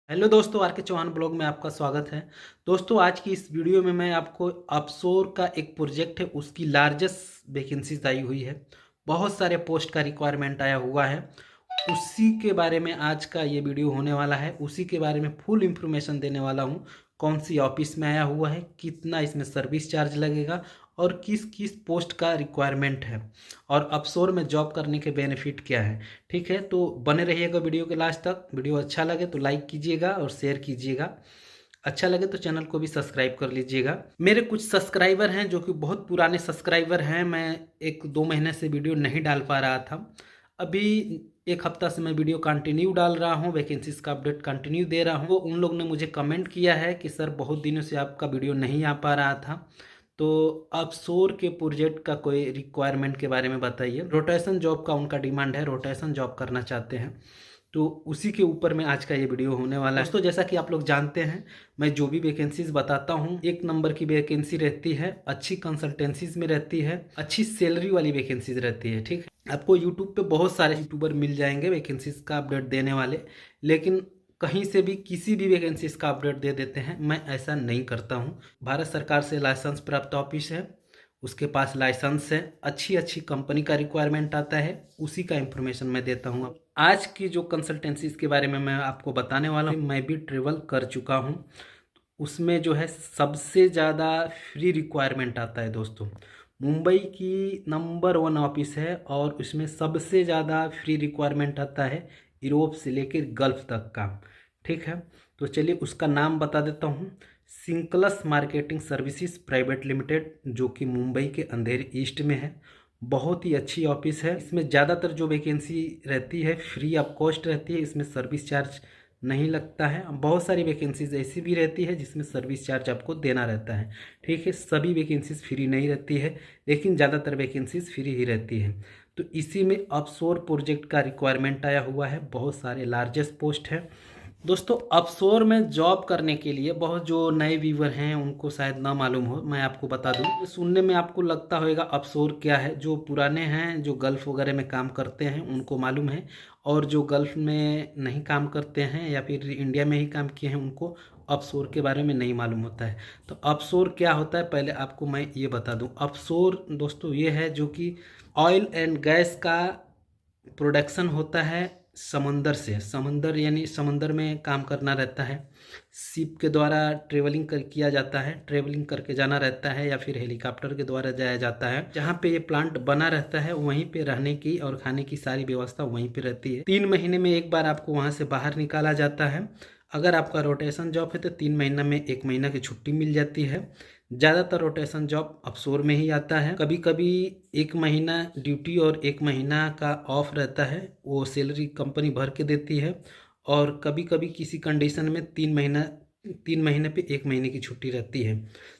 Hello दोस्तों, are के Chauhan blog में आपका स्वागत है। दोस्तों, आज की इस वीडियो में मैं आपको अपसोर का एक प्रोजेक्ट है, उसकी लार्जेस्ट वैकेंसीज आई हुई है। बहुत सारे पोस्ट का रिक्वायरमेंट आया हुआ है। उसी के बारे में आज का ये वीडियो होने वाला है। उसी के बारे में फुल इंफॉर्मेशन देने वाला हूँ। कौन सी ऑफिस में आया हुआ है, कितना इसमें सर्विस चार्ज लगेगा और किस किस पोस्ट का रिक्वायरमेंट है और अपसोर में जॉब करने के बेनिफिट क्या है। ठीक है, तो बने रहिएगा वीडियो के लास्ट तक। वीडियो अच्छा लगे तो लाइक कीजिएगा और शेयर कीजिएगा। अच्छा लगे तो चैनल को भी सब्सक्राइब कर लीजिएगा। मेरे कुछ सब्सक्राइबर हैं जो कि बहुत पुराने सब्सक्राइबर हैं। मैं 1-2 महीने से वीडियो नहीं डाल पा रहा था। अभी एक हफ्ता से मैं वीडियो कंटिन्यू डाल रहा हूँ, वैकेंसीज का अपडेट कंटिन्यू दे रहा हूँ। उन लोग ने मुझे कमेंट किया है कि सर बहुत दिनों से आपका वीडियो नहीं आ पा रहा था, तो आप शोर के प्रोजेक्ट का कोई रिक्वायरमेंट के बारे में बताइए। रोटेशन जॉब का उनका डिमांड है, रोटेशन जॉब करना चाहते हैं, तो उसी के ऊपर में आज का ये वीडियो होने वाला है। दोस्तों, जैसा कि आप लोग जानते हैं, मैं जो भी वैकेंसीज बताता हूँ, 1 नंबर की वैकेंसी रहती है, अच्छी कंसल्टेंसीज में रहती है, अच्छी सैलरी वाली वैकेंसीज रहती है। ठीक है, आपको यूट्यूब पे बहुत सारे यूट्यूबर मिल जाएंगे वैकेंसीज का अपडेट देने वाले, लेकिन कहीं से भी किसी भी वैकेंसीज का अपडेट दे देते हैं। मैं ऐसा नहीं करता हूँ। भारत सरकार से लाइसेंस प्राप्त ऑफिस है, उसके पास लाइसेंस है, अच्छी अच्छी कंपनी का रिक्वायरमेंट आता है, उसी का इंफॉर्मेशन मैं देता हूँ। आज की जो कंसल्टेंसीज के बारे में मैं आपको बताने वाला हूँ, मैं भी ट्रेवल कर चुका हूँ। उसमें जो है सबसे ज़्यादा फ्री रिक्वायरमेंट आता है दोस्तों। मुंबई की नंबर 1 ऑफिस है और उसमें सबसे ज़्यादा फ्री रिक्वायरमेंट आता है यूरोप से लेकर गल्फ तक का। ठीक है, तो चलिए उसका नाम बता देता हूँ। सिंक्लस मार्केटिंग सर्विसेज प्राइवेट लिमिटेड, जो कि मुंबई के अंधेरी ईस्ट में है। बहुत ही अच्छी ऑफिस है। इसमें ज़्यादातर जो वैकेंसी रहती है फ्री ऑफ कॉस्ट रहती है, इसमें सर्विस चार्ज नहीं लगता है। बहुत सारी वैकेंसीज ऐसी भी रहती है जिसमें सर्विस चार्ज आपको देना रहता है। ठीक है, सभी वैकेंसीज फ्री नहीं रहती है, लेकिन ज़्यादातर वैकेंसीज फ्री ही रहती है। तो इसी में ऑफशोर प्रोजेक्ट का रिक्वायरमेंट आया हुआ है। बहुत सारे लार्जेस्ट पोस्ट है दोस्तों। ऑफशोर में जॉब करने के लिए बहुत जो नए व्यूवर हैं उनको शायद ना मालूम हो, मैं आपको बता दूं। सुनने में आपको लगता होगा ऑफशोर क्या है। जो पुराने हैं, जो गल्फ वगैरह में काम करते हैं, उनको मालूम है, और जो गल्फ में नहीं काम करते हैं या फिर इंडिया में ही काम किए हैं, उनको ऑफशोर के बारे में नहीं मालूम होता है। तो ऑफशोर क्या होता है, पहले आपको मैं ये बता दूं। ऑफशोर दोस्तों ये है जो कि ऑयल एंड गैस का प्रोडक्शन होता है समंदर से। समंदर यानी समंदर में काम करना रहता है। शिप के द्वारा ट्रेवलिंग किया जाता है, ट्रेवलिंग करके जाना रहता है, या फिर हेलीकॉप्टर के द्वारा जाया जाता है। जहाँ पे ये प्लांट बना रहता है वहीं पे रहने की और खाने की सारी व्यवस्था वहीं पे रहती है। 3 महीने में एक बार आपको वहाँ से बाहर निकाला जाता है। अगर आपका रोटेशन जॉब है तो 3 महीना में 1 महीना की छुट्टी मिल जाती है। ज़्यादातर रोटेशन जॉब ऑफशोर में ही आता है। कभी कभी 1 महीना ड्यूटी और 1 महीना का ऑफ रहता है, वो सैलरी कंपनी भर के देती है। और कभी कभी किसी कंडीशन में 3 महीने पे 1 महीने की छुट्टी रहती है।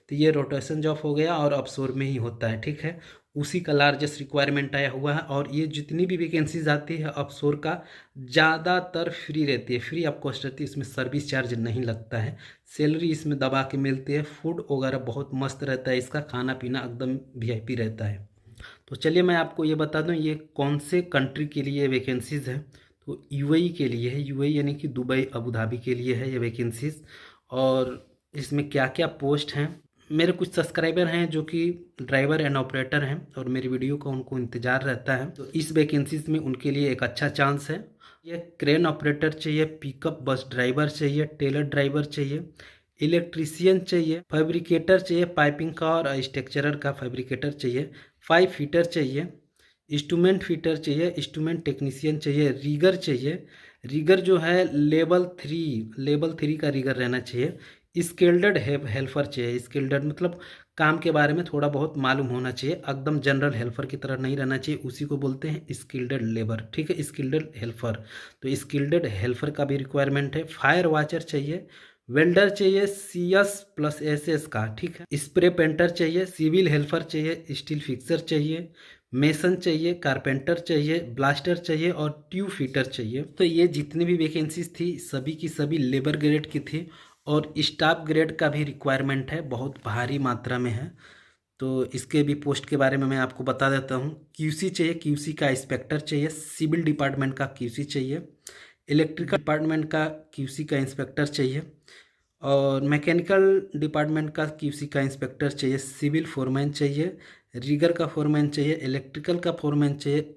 तो ये रोटेशन जॉब हो गया और ऑफशोर में ही होता है। ठीक है, उसी का लार्जेस्ट रिक्वायरमेंट आया हुआ है। और ये जितनी भी वैकेंसीज आती है ऑफशोर का, ज़्यादातर फ्री रहती है, फ्री ऑफ कॉस्ट रहती है। इसमें सर्विस चार्ज नहीं लगता है, सैलरी इसमें दबा के मिलती है। फूड वगैरह बहुत मस्त रहता है, इसका खाना पीना एकदम वीआईपी रहता है। तो चलिए मैं आपको ये बता दूं ये कौन से कंट्री के लिए वैकेंसीज है। तो यूएई के लिए है, यूएई यानी कि दुबई अबू धाबी के लिए है ये वैकेंसीज। और इसमें क्या क्या पोस्ट हैं, मेरे कुछ सब्सक्राइबर हैं जो कि ड्राइवर एंड ऑपरेटर हैं और मेरी वीडियो का उनको इंतज़ार रहता है, तो इस वैकेंसीज में उनके लिए एक अच्छा चांस है। ये क्रेन ऑपरेटर चाहिए, पिकअप बस ड्राइवर चाहिए, टेलर ड्राइवर चाहिए, इलेक्ट्रीशियन चाहिए, फैब्रिकेटर चाहिए, पाइपिंग का और स्ट्रक्चरर का फैब्रिकेटर चाहिए, 5 फीटर चाहिए, इंस्ट्रूमेंट फिटर चाहिए, इंस्ट्रूमेंट टेक्नीशियन चाहिए, रीगर चाहिए। रीगर जो है लेवल 3 का रीगर रहना चाहिए। स्किल्ड हेल्पर चाहिए। स्किल्ड मतलब काम के बारे में थोड़ा बहुत मालूम होना चाहिए, एकदम जनरल हेल्पर की तरह नहीं रहना चाहिए, उसी को बोलते हैं स्किल्ड लेबर। ठीक है, स्किल्ड हेल्पर। तो स्किल्ड हेल्पर का भी रिक्वायरमेंट है। फायर वॉचर चाहिए, वेल्डर चाहिए CS+SS का। ठीक है, स्प्रे पेंटर चाहिए, सिविल हेल्पर चाहिए, स्टील फिक्सर चाहिए, मेसन चाहिए, कारपेंटर चाहिए, ब्लास्टर चाहिए और ट्यूब फिटर चाहिए। तो ये जितनी भी वैकेंसीज थी सभी की सभी लेबर ग्रेड की थी। और स्टाफ ग्रेड का भी रिक्वायरमेंट है, बहुत भारी मात्रा में है। तो इसके भी पोस्ट के बारे में मैं आपको बता देता हूँ। क्यूसी चाहिए, क्यूसी का इंस्पेक्टर चाहिए, सिविल डिपार्टमेंट का क्यूसी चाहिए, इलेक्ट्रिकल डिपार्टमेंट का क्यूसी का इंस्पेक्टर चाहिए, और मैकेनिकल डिपार्टमेंट का क्यूसी का इंस्पेक्टर चाहिए, सिविल फोरमैन चाहिए, रीगर का फोरमैन चाहिए, इलेक्ट्रिकल का फोरमैन चाहिए,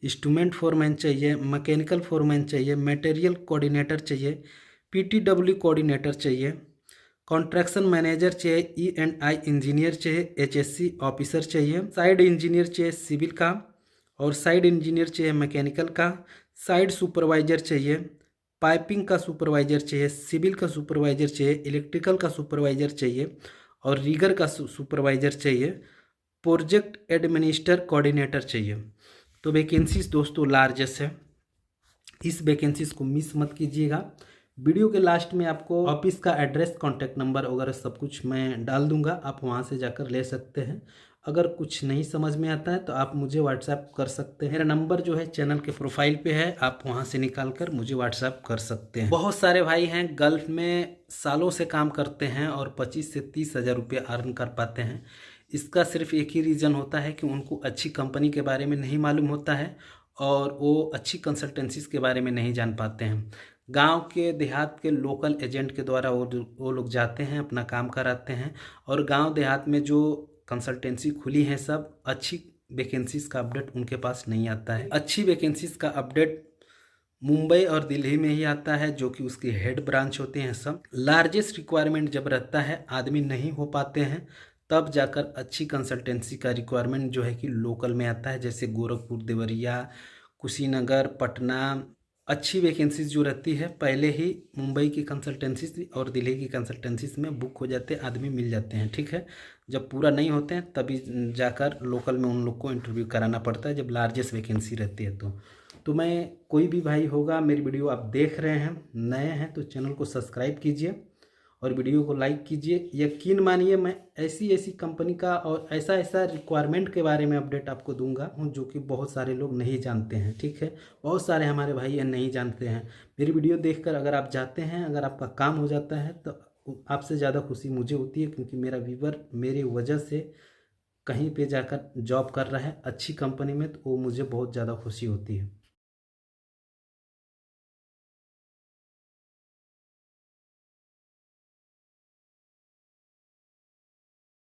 इंस्ट्रूमेंट फोरमैन चाहिए, मैकेनिकल फोरमैन चाहिए, मटेरियल कोऑर्डिनेटर चाहिए, पीटीडब्ल्यू कोऑर्डिनेटर चाहिए, कॉन्ट्रैक्शन मैनेजर चाहिए, E&I इंजीनियर चाहिए, HSC ऑफिसर चाहिए, साइड इंजीनियर चाहिए सिविल का, और साइड इंजीनियर चाहिए मैकेनिकल का, साइड सुपरवाइजर चाहिए, पाइपिंग का सुपरवाइजर चाहिए, सिविल का सुपरवाइजर चाहिए, इलेक्ट्रिकल का सुपरवाइजर चाहिए, और रीगर का सुपरवाइजर चाहिए, प्रोजेक्ट एडमिनिस्टर कोऑर्डिनेटर चाहिए। तो वैकेंसीज दोस्तों लार्जेस्ट है, इस वैकेंसीज को मिस मत कीजिएगा। वीडियो के लास्ट में आपको ऑफिस का एड्रेस, कॉन्टैक्ट नंबर वगैरह सब कुछ मैं डाल दूंगा, आप वहां से जाकर ले सकते हैं। अगर कुछ नहीं समझ में आता है तो आप मुझे व्हाट्सएप कर सकते हैं, मेरा नंबर जो है चैनल के प्रोफाइल पे है, आप वहां से निकाल कर मुझे व्हाट्सएप कर सकते हैं। बहुत सारे भाई हैं गल्फ में सालों से काम करते हैं और 25 से 30 हज़ार रुपये अर्न कर पाते हैं। इसका सिर्फ एक ही रीज़न होता है कि उनको अच्छी कंपनी के बारे में नहीं मालूम होता है और वो अच्छी कंसल्टेंसीज के बारे में नहीं जान पाते हैं। गांव के देहात के लोकल एजेंट के द्वारा वो लोग जाते हैं, अपना काम कराते हैं, और गांव देहात में जो कंसल्टेंसी खुली है सब अच्छी वैकेंसीज का अपडेट उनके पास नहीं आता है। अच्छी वैकेंसीज का अपडेट मुंबई और दिल्ली में ही आता है, जो कि उसके हेड ब्रांच होते हैं सब। लार्जेस्ट रिक्वायरमेंट जब रहता है, आदमी नहीं हो पाते हैं, तब जाकर अच्छी कंसल्टेंसी का रिक्वायरमेंट जो है कि लोकल में आता है, जैसे गोरखपुर, देवरिया, कुशीनगर, पटना। अच्छी वैकेंसीज जो रहती है पहले ही मुंबई की कंसल्टेंसीज और दिल्ली की कंसल्टेंसीज में बुक हो जाते हैं, आदमी मिल जाते हैं, ठीक है। जब पूरा नहीं होते हैं तभी जाकर लोकल में उन लोग को इंटरव्यू कराना पड़ता है, जब लार्जेस्ट वैकेंसी रहती है तो मैं, कोई भी भाई होगा मेरी वीडियो आप देख रहे हैं, नए हैं तो चैनल को सब्सक्राइब कीजिए और वीडियो को लाइक कीजिए। यकीन मानिए मैं ऐसी कंपनी का और ऐसा रिक्वायरमेंट के बारे में अपडेट आपको दूंगा जो कि बहुत सारे लोग नहीं जानते हैं, ठीक है। बहुत सारे हमारे भाई नहीं जानते हैं। मेरी वीडियो देखकर अगर आप जाते हैं, अगर आपका काम हो जाता है तो आपसे ज़्यादा खुशी मुझे होती है, क्योंकि मेरा व्यूवर मेरे वजह से कहीं पे जाकर जॉब कर रहा है अच्छी कंपनी में, तो वो मुझे बहुत ज़्यादा खुशी होती है।